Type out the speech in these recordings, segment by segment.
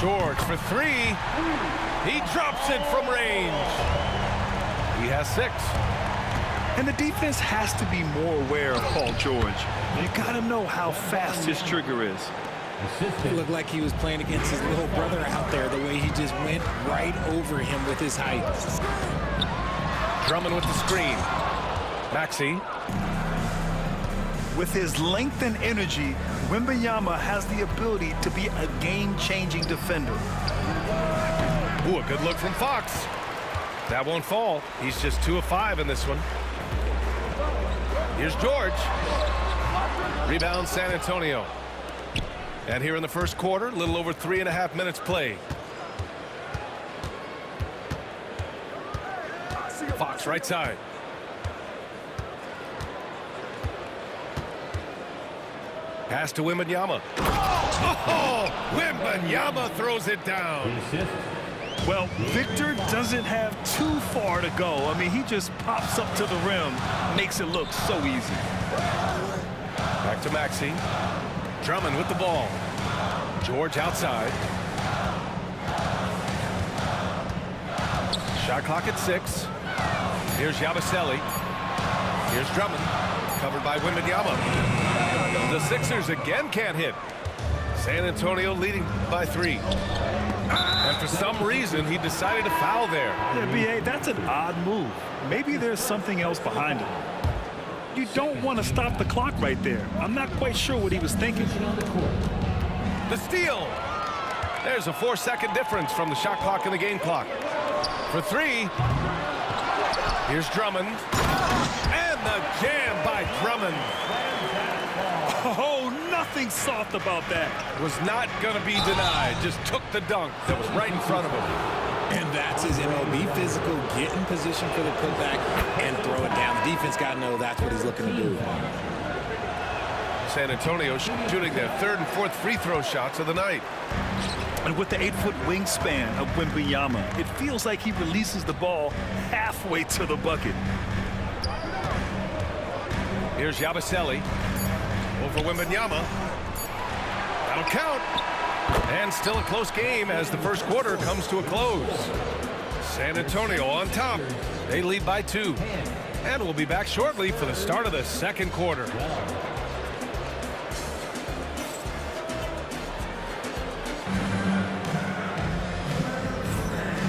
George for three. He drops it from range. He has 6. And the defense has to be more aware of Paul George. You got to know how fast his trigger is. It looked like he was playing against his little brother out there, the way he just went right over him with his height. Drummond with the screen. Maxey. With his length and energy, Wembanyama has the ability to be a game-changing defender. Ooh, a good look from Fox. That won't fall. He's just 2 of 5 in this one. Here's George. Rebound San Antonio. And here in the first quarter, a little over 3.5 minutes played. Fox right side. Pass to Wembanyama. Oh, Wembanyama throws it down. Well, Victor doesn't have too far to go. I mean, he just pops up to the rim, makes it look so easy. Back to Maxey. Drummond with the ball. George outside. Shot clock at 6. Here's Yabusele. Here's Drummond. Covered by Wembanyama. The Sixers again can't hit. San Antonio leading by 3. And for some reason, he decided to foul there. Yeah, B.A., that's an odd move. Maybe there's something else behind it. You don't want to stop the clock right there. I'm not quite sure what he was thinking. The steal. There's a 4-second difference from the shot clock and the game clock. For 3. Here's Drummond. And the jam by Drummond. Oh, nothing soft about that. Was not going to be denied. Just took the dunk that was right in front of him. And that's his MO. Be physical, get in position for the putback, and throw it down. The defense got to know that's what he's looking to do. San Antonio shooting their 3rd and 4th free throw shots of the night. And with the 8-foot wingspan of Wembanyama, it feels like he releases the ball halfway to the bucket. Here's Yabusele. Over Wembanyama. That'll count. And still a close game as the first quarter comes to a close. San Antonio on top. They lead by 2. And we'll be back shortly for the start of the second quarter.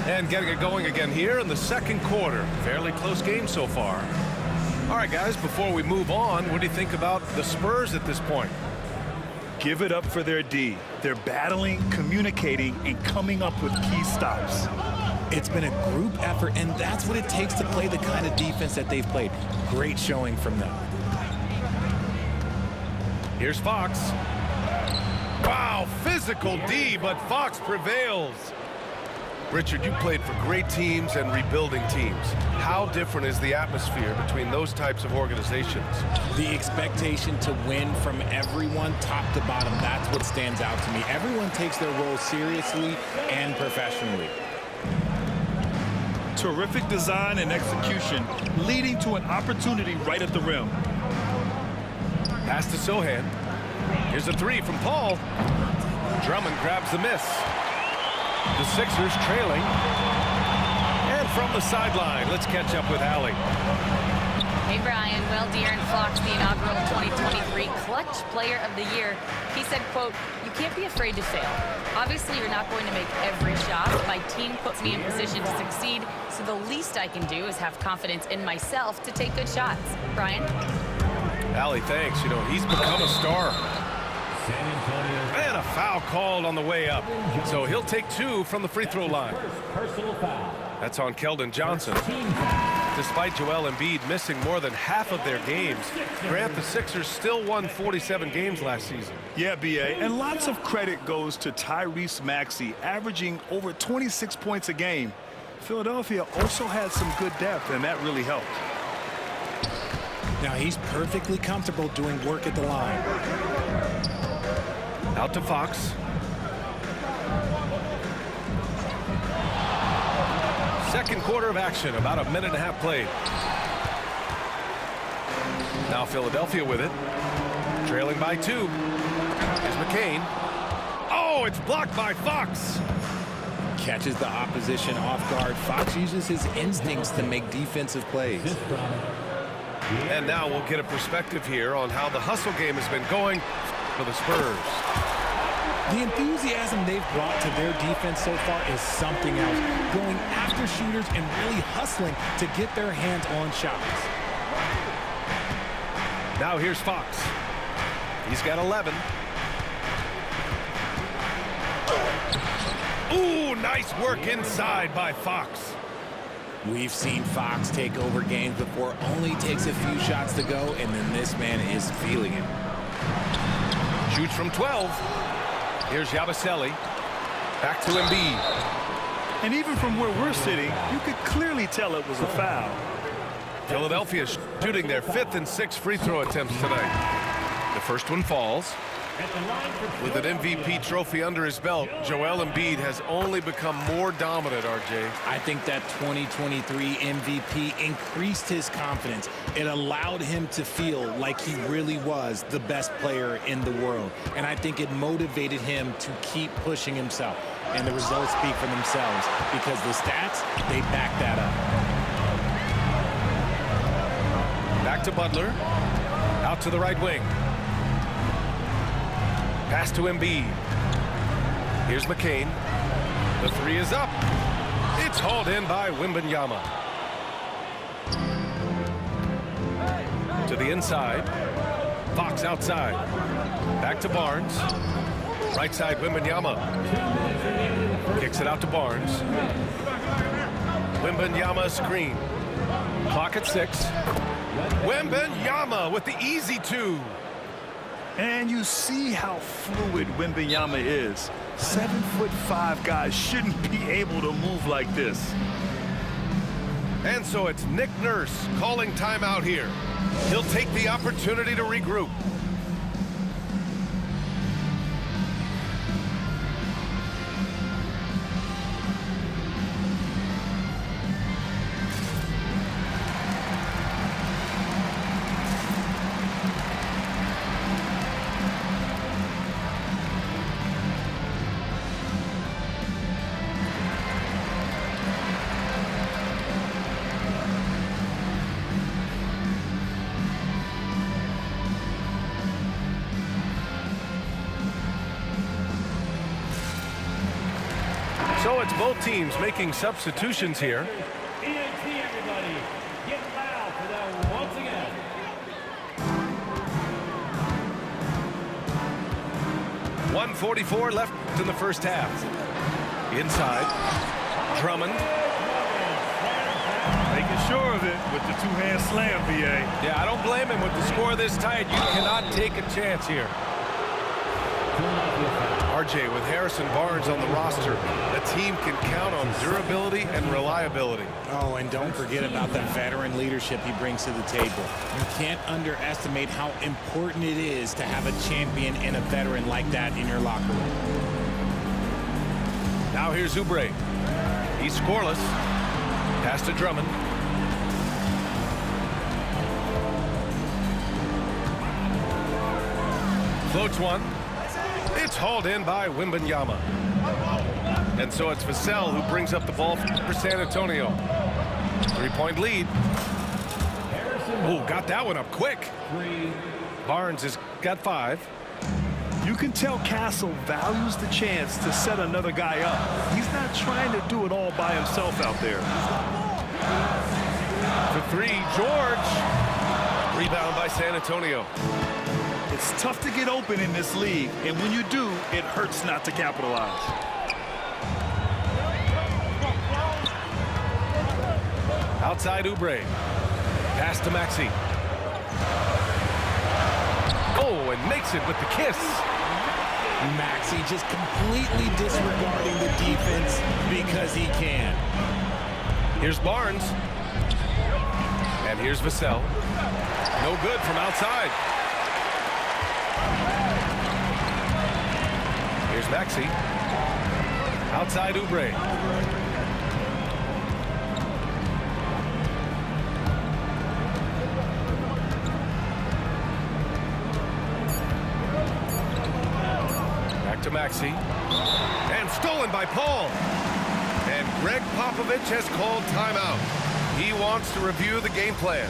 And getting it going again here in the second quarter. Fairly close game so far. All right, guys, before we move on, what do you think about the Spurs at this point? Give it up for their D. They're battling, communicating, and coming up with key stops. It's been a group effort, and that's what it takes to play the kind of defense that they've played. Great showing from them. Here's Fox. Wow, physical D, but Fox prevails. Richard, you played for great teams and rebuilding teams. How different is the atmosphere between those types of organizations? The expectation to win from everyone, top to bottom, that's what stands out to me. Everyone takes their role seriously and professionally. Terrific design and execution, leading to an opportunity right at the rim. Pass to Sohan. Here's a 3 from Paul. Drummond grabs the miss. The Sixers trailing. And from the sideline, let's catch up with Allie. Hey, Brian. Well, De'Aaron Fox, the inaugural 2023 Clutch Player of the Year, he said, quote, "You can't be afraid to fail. Obviously, you're not going to make every shot. My team puts me in position to succeed, so the least I can do is have confidence in myself to take good shots." Brian? Allie, thanks. You know, he's become a star. And a foul called on the way up. So he'll take 2 from the free throw line. That's on Keldon Johnson. Despite Joel Embiid missing more than half of their games, Grant, the Sixers still won 47 games last season. Yeah, B.A., and lots of credit goes to Tyrese Maxey, averaging over 26 points a game. Philadelphia also had some good depth, and that really helped. Now he's perfectly comfortable doing work at the line. Out to Fox. Second quarter of action, about a minute and a half played. Now Philadelphia with it. Trailing by 2. Here's McCain. Oh, Oh, it's blocked by Fox. Catches the opposition off guard. Fox uses his instincts to make defensive plays. And now we'll get a perspective here on how the hustle game has been going for the Spurs. The enthusiasm they've brought to their defense so far is something else. Going after shooters and really hustling to get their hands on shots. Now here's Fox. He's got 11. Ooh, nice work inside by Fox. We've seen Fox take over games before. Only takes a few shots to go, and then this man is feeling it. Shoots from 12. Here's Yabusele. Back to Embiid. And even from where we're sitting, you could clearly tell it was a foul. Philadelphia shooting their 5th and 6th free throw attempts tonight. The first one falls. With an MVP trophy under his belt, Joel Embiid has only become more dominant, RJ. I think that 2023 MVP increased his confidence. It allowed him to feel like he really was the best player in the world. And I think it motivated him to keep pushing himself. And the results speak for themselves because the stats, they back that up. Back to Butler. Out to the right wing. Pass to Embiid. Here's McCain. The three is up. It's hauled in by Wembanyama. To the inside. Fox outside. Back to Barnes. Right side, Wembanyama. Kicks it out to Barnes. Wembanyama screen. Clock at 6. Wembanyama with the easy 2. And you see how fluid Wembanyama is. 7'5" guys shouldn't be able to move like this. And so it's Nick Nurse calling timeout here. He'll take the opportunity to regroup. So it's both teams making substitutions here. ENT, everybody, get loud for them once again. .144 left in the first half. Inside, Drummond. Making sure of it with the two-hand slam, VA. Yeah, I don't blame him with the score this tight. You cannot take a chance here. RJ, with Harrison Barnes on the roster, the team can count on durability and reliability. Oh, and don't forget about the veteran leadership he brings to the table. You can't underestimate how important it is to have a champion and a veteran like that in your locker room. Now here's Oubre. He's scoreless. Pass to Drummond. Floats one. It's hauled in by Wembanyama. And so it's Vassell who brings up the ball for San Antonio. 3-point lead. Oh, got that one up quick. Barnes has got 5. You can tell Castle values the chance to set another guy up. He's not trying to do it all by himself out there. For 3, George. Rebound by San Antonio. It's tough to get open in this league, and when you do, it hurts not to capitalize. Outside Oubre. Pass to Maxey. Oh, and makes it with the kiss. Maxey just completely disregarding the defense because he can. Here's Barnes. And here's Vassell. No good from outside. Here's Maxey. Outside Oubre. Back to to Maxey. And stolen by Paul. And Greg Popovich has called timeout. He wants to review the game plan.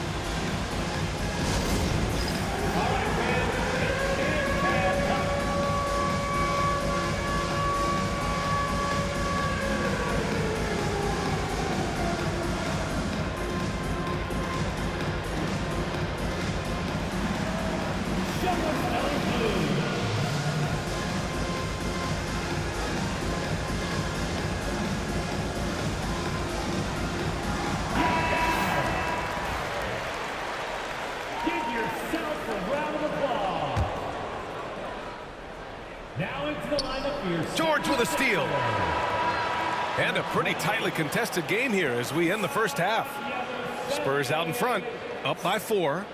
George with a steal. And a pretty tightly contested game here as we end the first half. Spurs out in front, up by 4.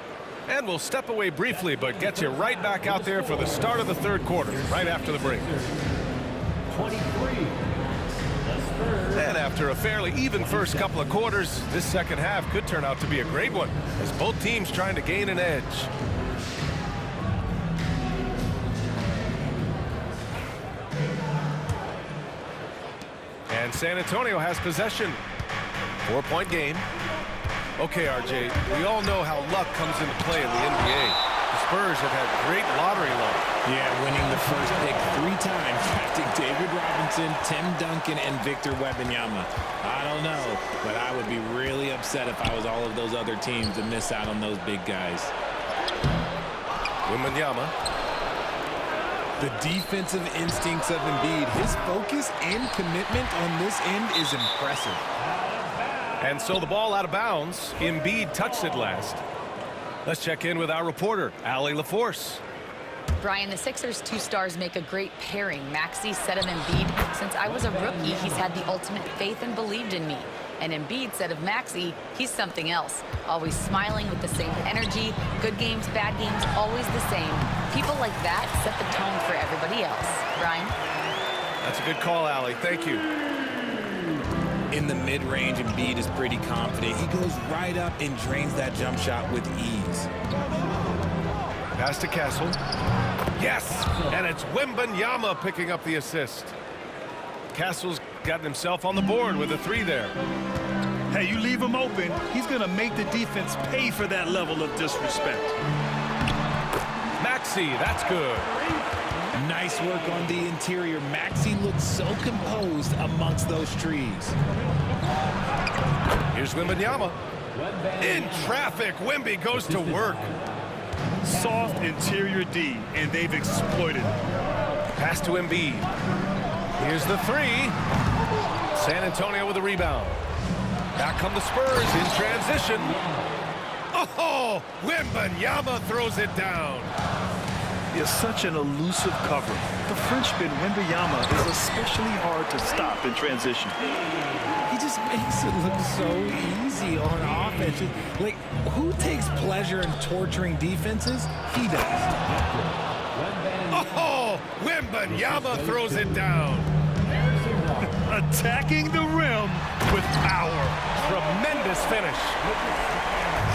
And we'll step away briefly, but get you right back out there for the start of the third quarter, right after the break. 23. And after a fairly even first couple of quarters, this second half could turn out to be a great one, as both teams trying to gain an edge. And San Antonio has possession. 4-point game. Okay, RJ, we all know how luck comes into play in the NBA. The Spurs have had great lottery luck. Yeah, winning the first pick 3 times, drafting David Robinson, Tim Duncan, and Victor Wembanyama. I don't know, but I would be really upset if I was all of those other teams to miss out on those big guys. Wembanyama. The defensive instincts of Embiid, his focus and commitment on this end is impressive. And so the ball out of bounds. Embiid touched it last. Let's check in with our reporter, Allie LaForce. Brian, the Sixers' 2 stars make a great pairing. Maxey said of Embiid, since I was a rookie, he's had the ultimate faith and believed in me. And Embiid said of Maxey, he's something else. Always smiling with the same energy. Good games, bad games, always the same. People like that set the tone for everybody else. Brian? That's a good call, Allie. Thank you. In the mid-range, Embiid is pretty confident. He goes right up and drains that jump shot with ease. Pass to Castle. Yes! And it's Wembanyama picking up the assist. Castle's gotten himself on the board with a 3 there. Hey, you leave him open, he's going to make the defense pay for that level of disrespect. Maxey, that's good. Nice work on the interior. Maxey looks so composed amongst those trees. Here's Wembanyama. In traffic, Wemby goes to work. Soft interior D, and they've exploited it. Pass to Embiid. Here's the 3. San Antonio with a rebound. Back come the Spurs in transition. Oh, Wembanyama throws it down. He is such an elusive cover. The Frenchman Wembanyama is especially hard to stop in transition. He just makes it look so easy on offense. Like, who takes pleasure in torturing defenses? He does. Oh, Wembanyama throws it down. Attacking the rim with power. Tremendous finish.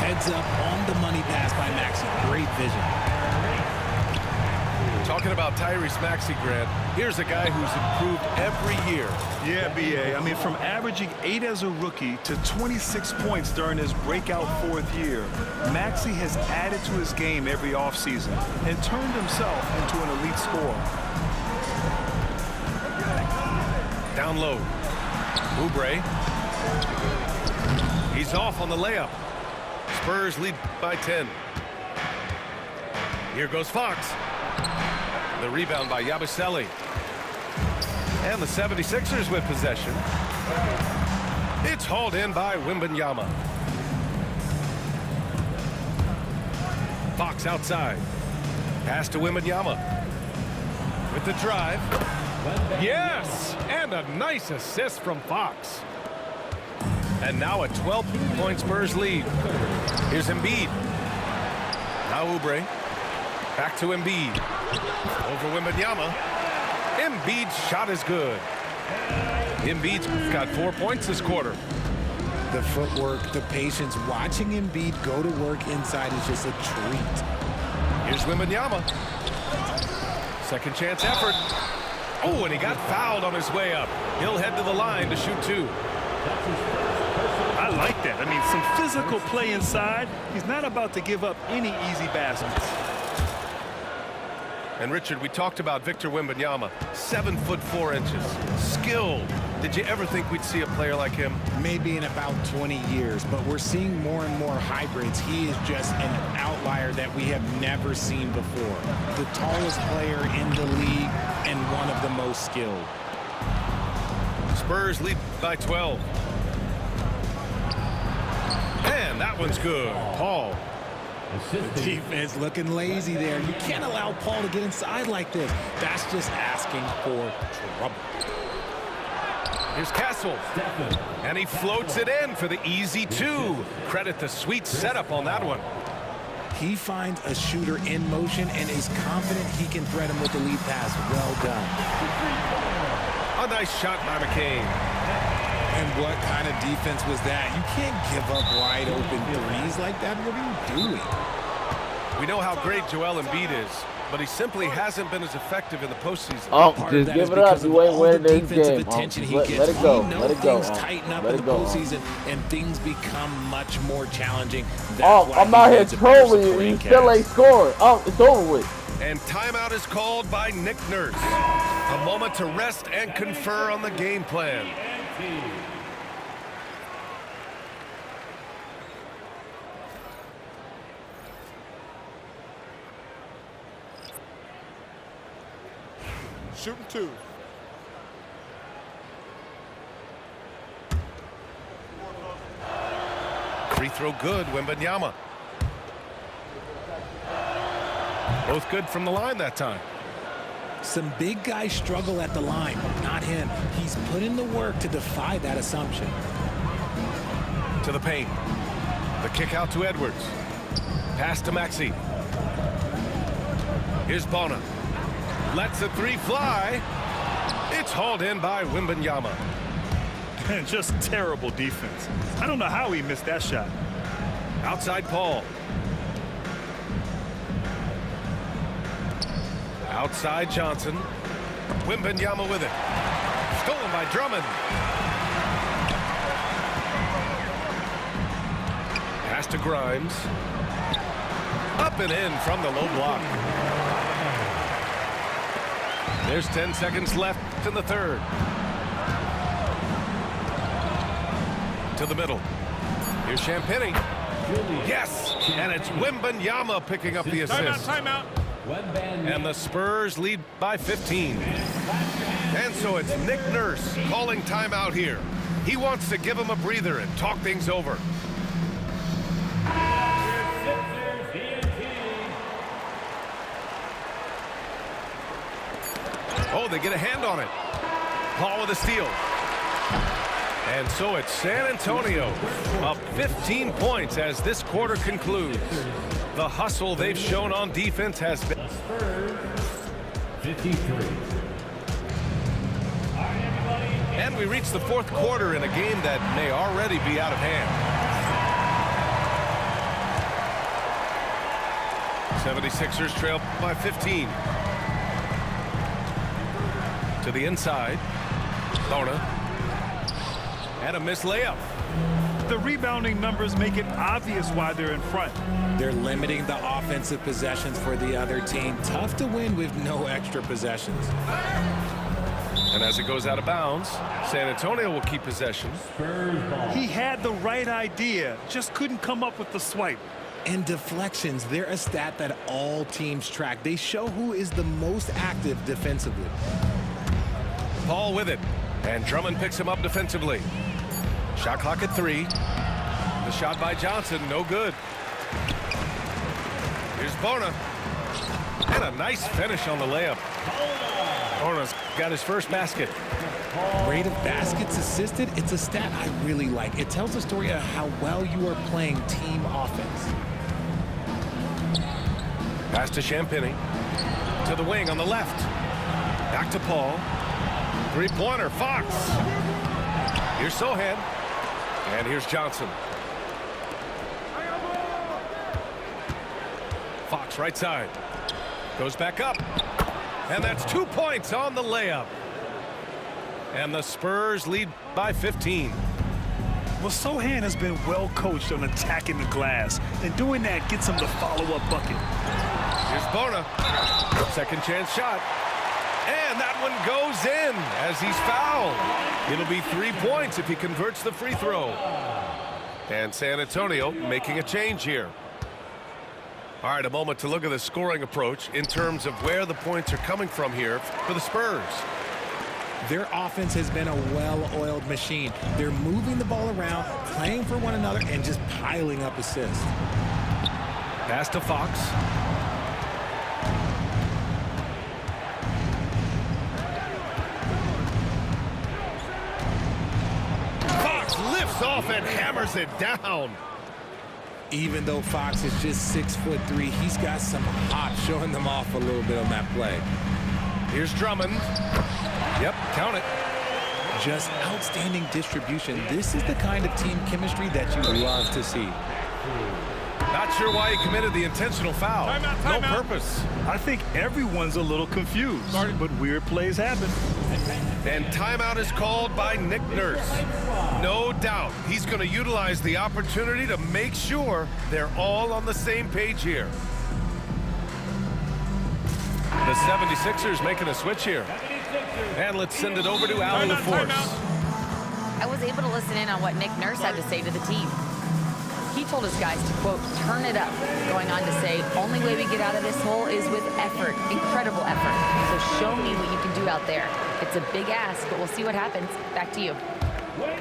Heads up on the money pass by Maxey. Great vision. Talking about Tyrese Maxey, Grant, here's a guy who's improved every year. Yeah, B.A. I mean, from averaging 8 as a rookie to 26 points during his breakout 4th year, Maxey has added to his game every offseason and turned himself into an elite scorer. Down low. Oubre. He's off on the layup. Spurs lead by 10. Here goes Fox. The rebound by Yabusele. And the 76ers with possession. It's hauled in by Wembanyama. Fox outside. Pass to Wembanyama. With the drive. Yes! And a nice assist from Fox. And now a 12-point Spurs lead. Here's Embiid. Now Oubre. Back to Embiid. Over Wembanyama. Embiid's shot is good. Embiid's got 4 points this quarter. The footwork, the patience, watching Embiid go to work inside is just a treat. Here's Wembanyama. Second chance effort. Oh, and he got fouled on his way up. He'll head to the line to shoot 2. I like that. I mean, some physical play inside. He's not about to give up any easy baskets. And Richard, we talked about Victor Wembanyama, 7'4". Skilled. Did you ever think we'd see a player like him? Maybe in about 20 years, but we're seeing more and more hybrids. He is just an outlier that we have never seen before. The tallest player in the league and one of the most skilled. Spurs lead by 12. And that one's good. Paul. The defense looking lazy there. You can't allow Paul to get inside like this. That's just asking for trouble. Here's Castle. And he floats it in for the easy 2. Credit the sweet setup on that one. He finds a shooter in motion and is confident he can thread him with the lead pass. Well done. A nice shot by McCain. And what kind of defense was that? You can't give up wide open threes like that. What are you doing? We know how great Joel Embiid is, but he simply hasn't been as effective in the postseason. Oh, just give it up. You ain't winning this game. Let it go. Let it go. Tighten up Let in it the go. postseason, and things become much more challenging. That's why I'm out he here needs a better trolling you. supporting You still cast. ain't scoring. Oh, it's over with. And timeout is called by Nick Nurse. A moment to rest and confer on the game plan. Shooting 2. Free throw good, Wembanyama. Both good from the line that time. Some big guys struggle at the line, not him. He's put in the work to defy that assumption. To the paint. The kick out to Edwards. Pass to Maxey. Here's Bona. Lets the 3 fly. It's hauled in by Wembanyama. And just terrible defense. I don't know how he missed that shot. Outside Paul. Outside Johnson. Wembanyama with it. Stolen by Drummond. Pass to Grimes. Up and in from the low block. There's 10 seconds left in the third. To the middle. Here's Champagnie. Yes! And it's Wembanyama picking up the assist. Timeout. And the Spurs lead by 15. And so it's Nick Nurse calling timeout here. He wants to give him a breather and talk things over. Oh, they get a hand on it. Paul with a steal. And so it's San Antonio up 15 points as this quarter concludes. The hustle they've shown on defense has been. 53. And we reach the fourth quarter in a game that may already be out of hand. 76ers trail by 15. To the inside. Bona. And a missed layup. The rebounding numbers make it obvious why they're in front. They're limiting the offensive possessions for the other team. Tough to win with no extra possessions. And as it goes out of bounds, San Antonio will keep possession. He had the right idea, just couldn't come up with the swipe. And deflections, they're a stat that all teams track. They show who is the most active defensively. Paul with it. And Drummond picks him up defensively. Shot clock at 3. The shot by Johnson, no good. Here's Bona. And a nice finish on the layup. Bona's got his first basket. Rate of baskets assisted, it's a stat I really like. It tells a story of how well you are playing team offense. Pass to Champagnie. To the wing on the left. Back to Paul. Three-pointer, Fox. Here's Sohan. And here's Johnson. Fox right side. Goes back up. And that's 2 points on the layup. And the Spurs lead by 15. Well, Sochan has been well coached on attacking the glass, and doing that gets him the follow-up bucket. Here's Bona. Second chance shot. And that one goes in as he's fouled. It'll be 3 points if he converts the free throw. And San Antonio making a change here. All right, a moment to look at the scoring approach in terms of where the points are coming from here for the Spurs. Their offense has been a well-oiled machine. They're moving the ball around, playing for one another, and just piling up assists. Pass to Fox. Fox lifts off and hammers it down. Even though Fox is just 6'3", he's got some hop, showing them off a little bit on that play. Here's Drummond. Yep, count it. Just outstanding distribution. This is the kind of team chemistry that you love to see. Not sure why he committed the intentional foul. No purpose. I think everyone's a little confused, but weird plays happen. And timeout is called by Nick Nurse. No doubt he's going to utilize the opportunity to make sure they're all on the same page here. The 76ers making a switch here. And let's send it over to Allie LaForce. I was able to listen in on what Nick Nurse had to say to the team. He told his guys to, quote, turn it up, going on to say, only way we get out of this hole is with effort, incredible effort. So show me what you can do out there. It's a big ask, but we'll see what happens. Back to you.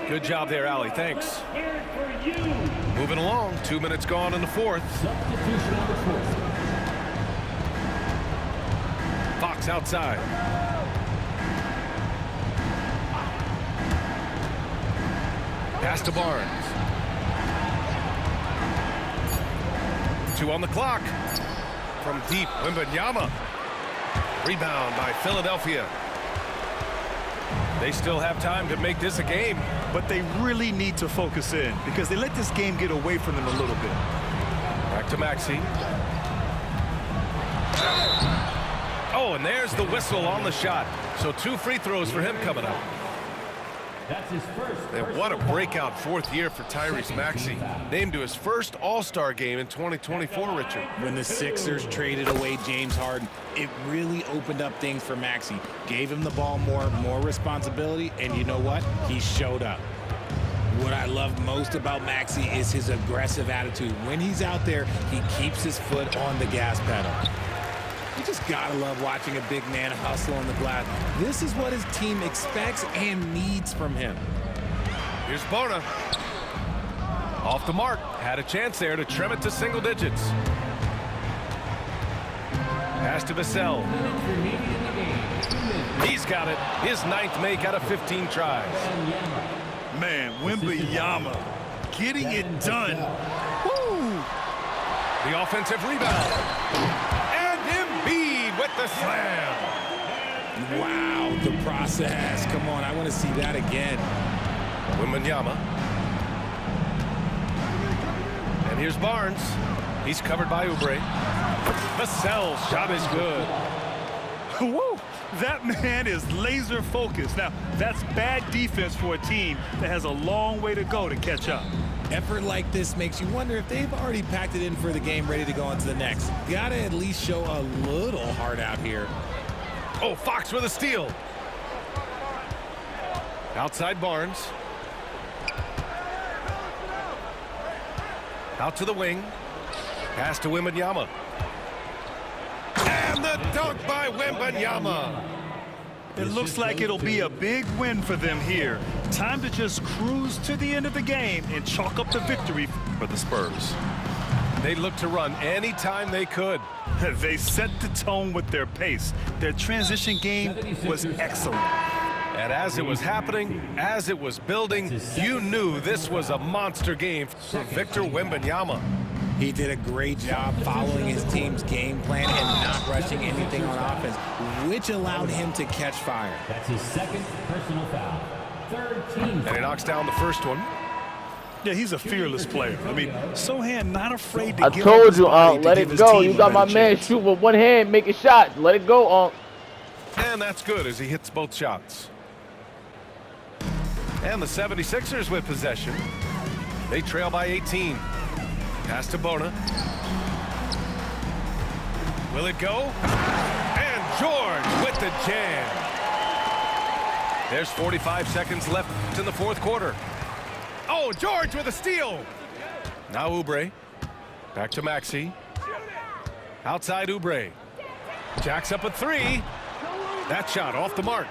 Good job there, Allie. Thanks. Moving along, 2 minutes gone in the fourth. Fox outside. Pass to Barnes. 2 on the clock. From deep, Wembanyama. Rebound by Philadelphia. They still have time to make this a game. But they really need to focus in because they let this game get away from them a little bit. Back to Maxey. Oh, and there's the whistle on the shot. So 2 free throws for him coming up. That's his first. And what a breakout 4th year for Tyrese Maxey. Named to his first All-Star game in 2024, Richard. When the Sixers traded away James Harden, it really opened up things for Maxey. Gave him the ball more responsibility, and you know what? He showed up. What I love most about Maxey is his aggressive attitude. When he's out there, he keeps his foot on the gas pedal. You just gotta love watching a big man hustle on the glass. This is what his team expects and needs from him. Here's Bona. Off the mark. Had a chance there to trim it to single digits. Pass to Vassell. He's got it. His 9th make out of 15 tries. Man, Wembanyama getting it done. Woo! The offensive rebound. With the slam. Wow, the process. Come on, I want to see that again. Wembanyama. And here's Barnes. He's covered by Oubre. Vassell's shot is good. Woo! That man is laser focused. Now, that's bad defense for a team that has a long way to go to catch up. Effort like this makes you wonder if they've already packed it in for the game, ready to go on to the next. Gotta at least show a little heart out here. Oh, Fox with a steal. Outside Barnes. Out to the wing. Pass to Wembanyama. And the dunk by Wembanyama. It looks like it'll be a big win for them here. Time to just cruise to the end of the game and chalk up the victory for the Spurs. They looked to run anytime they could. They set the tone with their pace. Their transition game was excellent. And as it was happening, as it was building, you knew this was a monster game for Victor Wembanyama. He did a great job following his team's game plan and not rushing anything on offense, which allowed him to catch fire. That's his 2nd personal foul. 3rd team. And he knocks down the first one. Yeah, he's a fearless player. I mean, Sochan not afraid to I give told you, let it go. You got my man shoot with one hand, making shots. Let it go, And that's good as he hits both shots. And the 76ers with possession. They trail by 18. Pass to Bona. Will it go? And George with the jam. There's 45 seconds left in the fourth quarter. Oh, George with a steal. Now Oubre. Back to Maxey. Outside Oubre. Jacks up a three. That shot off the mark.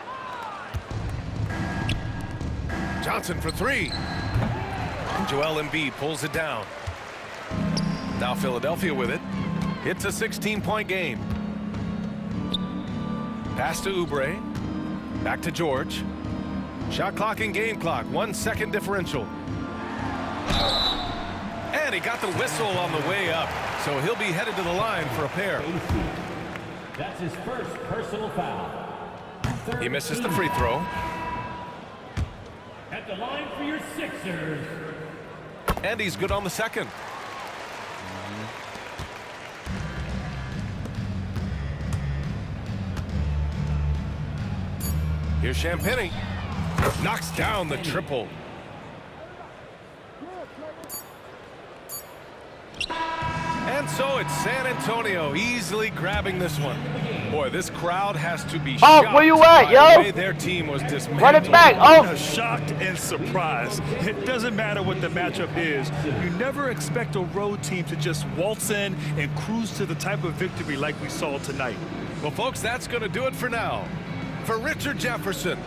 Johnson for three. And Joel Embiid pulls it down. Now Philadelphia with it. It's a 16-point game. Pass to Oubre. Back to George. Shot clock and game clock. 1 second differential. And he got the whistle on the way up. So he'll be headed to the line for a pair. That's his first personal foul. He misses the free throw. At the line for your Sixers. And he's good on the second. Here's Champagnie. Knocks down the triple. And so it's San Antonio easily grabbing this one. Boy, this crowd has to be shocked where you at, by yo? the way their team was dismantled. Run it back. Oh, Shocked and surprised. It doesn't matter what the matchup is. You never expect a road team to just waltz in and cruise to the type of victory like we saw tonight. Well, folks, that's going to do it for now. For Richard Jefferson,